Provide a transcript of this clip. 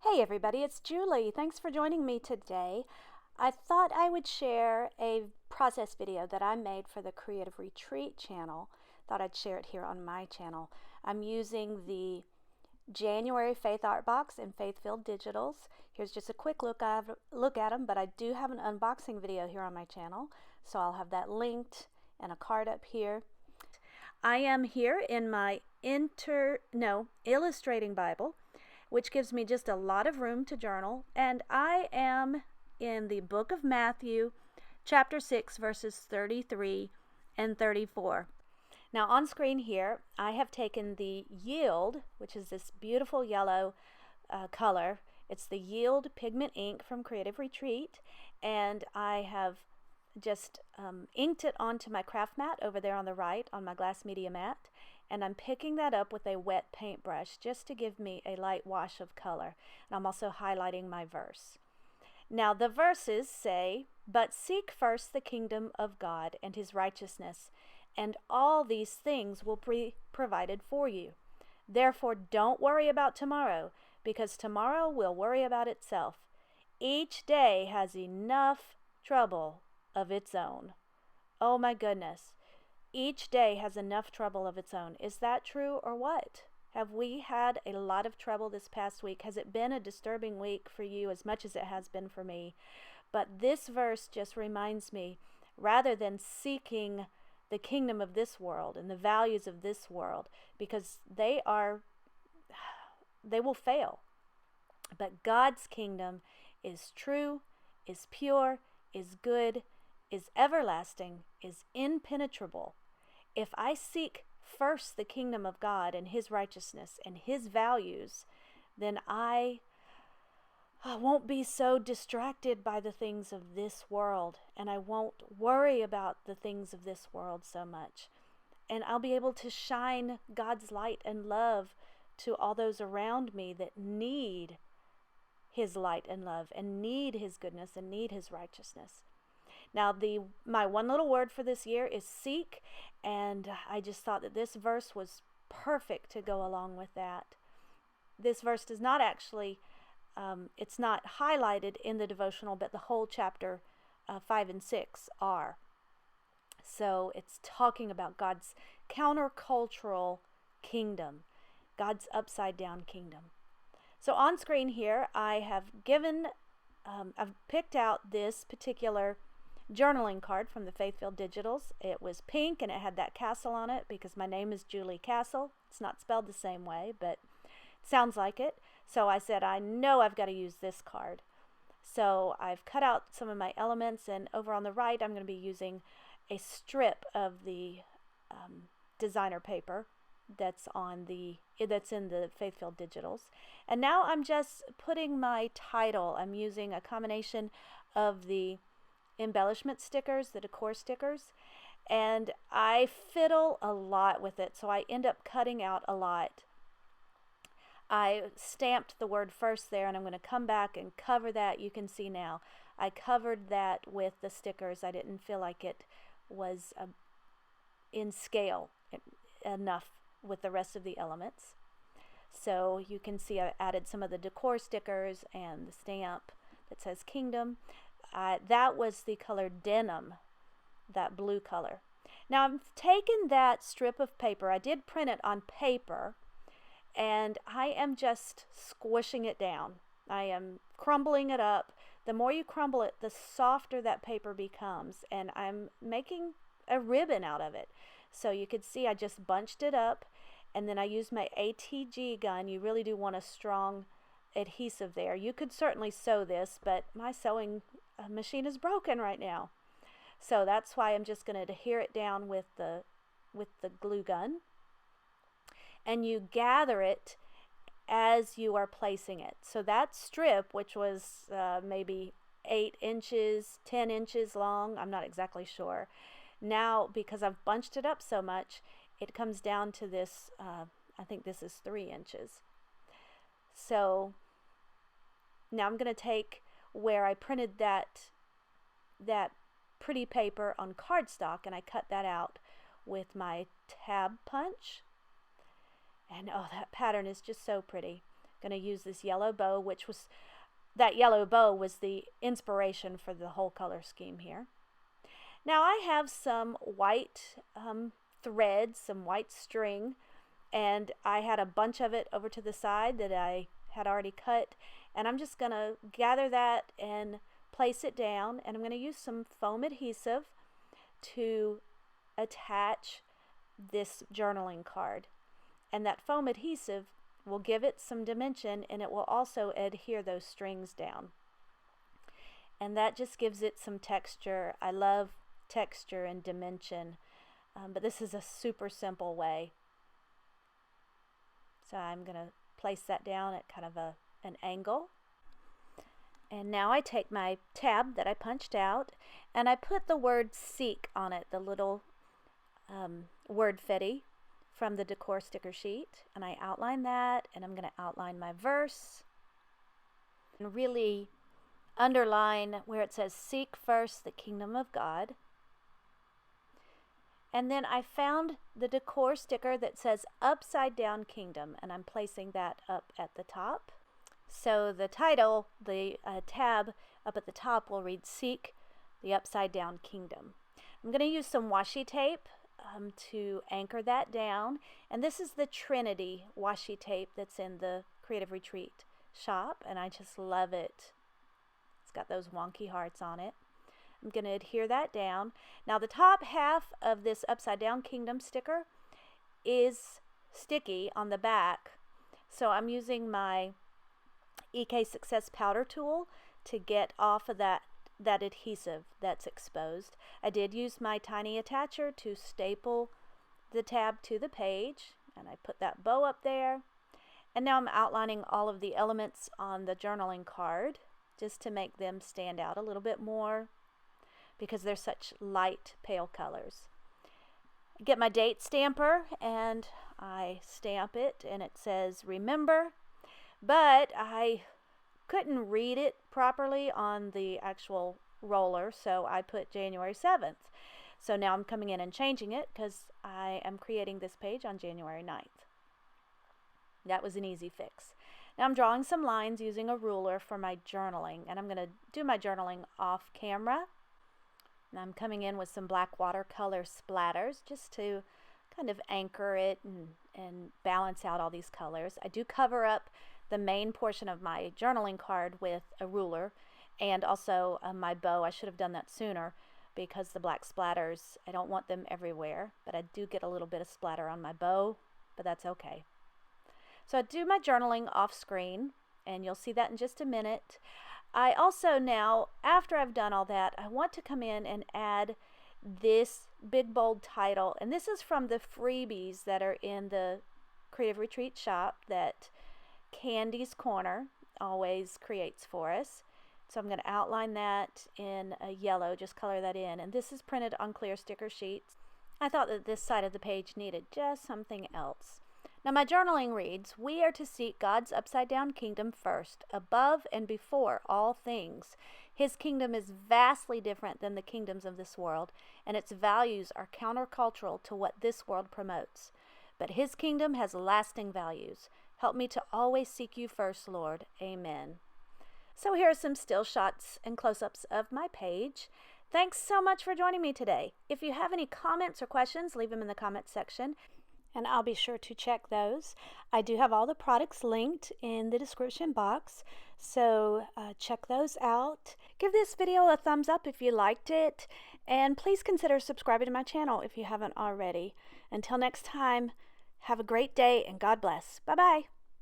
Hey everybody, it's Julie. Thanks for joining me today. I thought I would share a process video that I made for the Creative Retreat channel. Thought I'd share it here on my channel. I'm using the January Faith Art Box and Faithfilled Digitals. Here's just a quick look at them, but I do have an unboxing video here on my channel, so I'll have that linked and a card up here. I am here in my Illustrating Bible, which gives me just a lot of room to journal, and I am in the book of Matthew, chapter 6, verses 33 and 34. Now on screen here, I have taken the Yield, which is this beautiful yellow color. It's the Yield Pigment ink from Creative Retreat, and I have just inked it onto my craft mat over there on the right on my glass media mat, and I'm picking that up with a wet paintbrush just to give me a light wash of color. And I'm also highlighting my verse. Now the verses say, "But seek first the kingdom of God and his righteousness, and all these things will be provided for you. Therefore don't worry about tomorrow, because tomorrow will worry about itself. Each day has enough trouble of its own." Oh my goodness. Each day has enough trouble of its own. Is that true or what? Have we had a lot of trouble this past week? Has it been a disturbing week for you as much as it has been for me? But this verse just reminds me, rather than seeking the kingdom of this world and the values of this world, because they will fail. But God's kingdom is true, is pure, is good, is everlasting, is impenetrable. If I seek first the kingdom of God and his righteousness and his values, then I won't be so distracted by the things of this world, and I won't worry about the things of this world so much. And I'll be able to shine God's light and love to all those around me that need his light and love and need his goodness and need his righteousness. Now, my one little word for this year is seek, and I just thought that this verse was perfect to go along with that. This verse does not actually, it's not highlighted in the devotional, but the whole chapter 5 and 6 are. So it's talking about God's countercultural kingdom, God's upside down kingdom. So on screen here, I have I've picked out this particular journaling card from the Faithfilled Digitals. It was pink and it had that castle on it because my name is Julie Castle. It's not spelled the same way, but it sounds like it. So I said, I know I've got to use this card. So I've cut out some of my elements, and over on the right I'm going to be using a strip of the designer paper that's in the Faithfilled Digitals. And now I'm just putting my title. I'm using a combination of the embellishment stickers, the decor stickers, and I fiddle a lot with it, so I end up cutting out a lot. I stamped the word first there, and I'm going to come back and cover that. You can see now I covered that with the stickers. I didn't feel like it was in scale enough with the rest of the elements. So you can see I added some of the decor stickers and the stamp that says Kingdom. That was the color Denim, that blue color. Now I've taken that strip of paper, I did print it on paper, and I am just squishing it down. I am crumbling it up. The more you crumble it, the softer that paper becomes, and I'm making a ribbon out of it. So you could see I just bunched it up, and then I used my ATG gun. You really do want a strong adhesive there. You could certainly sew this, but my sewing machine is broken right now. So that's why I'm just going to adhere it down with the glue gun. And you gather it as you are placing it. So that strip, which was maybe 8 inches, 10 inches long, I'm not exactly sure. Now, because I've bunched it up so much, it comes down to this, I think this is 3 inches. So now I'm going to take where I printed that pretty paper on cardstock, and I cut that out with my tab punch. And oh, that pattern is just so pretty. going to use this yellow bow, that yellow bow was the inspiration for the whole color scheme here. Now I have some white thread, some white string, and I had a bunch of it over to the side that I had already cut, and I'm just going to gather that and place it down, and I'm going to use some foam adhesive to attach this journaling card. And that foam adhesive will give it some dimension, and it will also adhere those strings down. And that just gives it some texture. I love texture and dimension, but this is a super simple way. So I'm going to place that down at kind of an angle. And now I take my tab that I punched out, and I put the word seek on it, the little word fetty from the decor sticker sheet, and I outline that, and I'm going to outline my verse and really underline where it says seek first the kingdom of God. And then I found the decor sticker that says upside down kingdom, and I'm placing that up at the top. So the title, the tab up at the top will read seek the upside down kingdom. I'm going to use some washi tape to anchor that down, and this is the Trinity washi tape that's in the Creative Retreat shop, and I just love it. It's got those wonky hearts on it. I'm going to adhere that down. Now the top half of this upside down kingdom sticker is sticky on the back, so I'm using my EK Success powder tool to get off of that adhesive that's exposed. I did use my tiny attacher to staple the tab to the page, and I put that bow up there. And now I'm outlining all of the elements on the journaling card just to make them stand out a little bit more because they're such light pale colors. I get my date stamper and I stamp it, and it says remember, but I couldn't read it properly on the actual roller, so I put January 7th. So now I'm coming in and changing it because I am creating this page on January 9th. That was an easy fix. Now I'm drawing some lines using a ruler for my journaling, and I'm going to do my journaling off camera. And I'm coming in with some black watercolor splatters just to kind of anchor it and balance out all these colors. I do cover up the main portion of my journaling card with a ruler, and also my bow. I should have done that sooner because the black splatters, I don't want them everywhere, but I do get a little bit of splatter on my bow, but that's okay. So I do my journaling off screen, and you'll see that in just a minute. I also now, after I've done all that, I want to come in and add this big bold title, and this is from the freebies that are in the Creative Retreat shop that Candy's Corner always creates for us. So I'm going to outline that in a yellow, just color that in, and this is printed on clear sticker sheets. I thought that this side of the page needed just something else. Now my journaling reads, we are to seek God's upside down kingdom first, above and before all things. His kingdom is vastly different than the kingdoms of this world, and its values are countercultural to what this world promotes. But his kingdom has lasting values. Help me to always seek you first, Lord. Amen. So here are some still shots and close-ups of my page. Thanks so much for joining me today. If you have any comments or questions, leave them in the comment section, and I'll be sure to check those. I do have all the products linked in the description box, so check those out. Give this video a thumbs up if you liked it, and please consider subscribing to my channel if you haven't already. Until next time, have a great day and God bless. Bye-bye.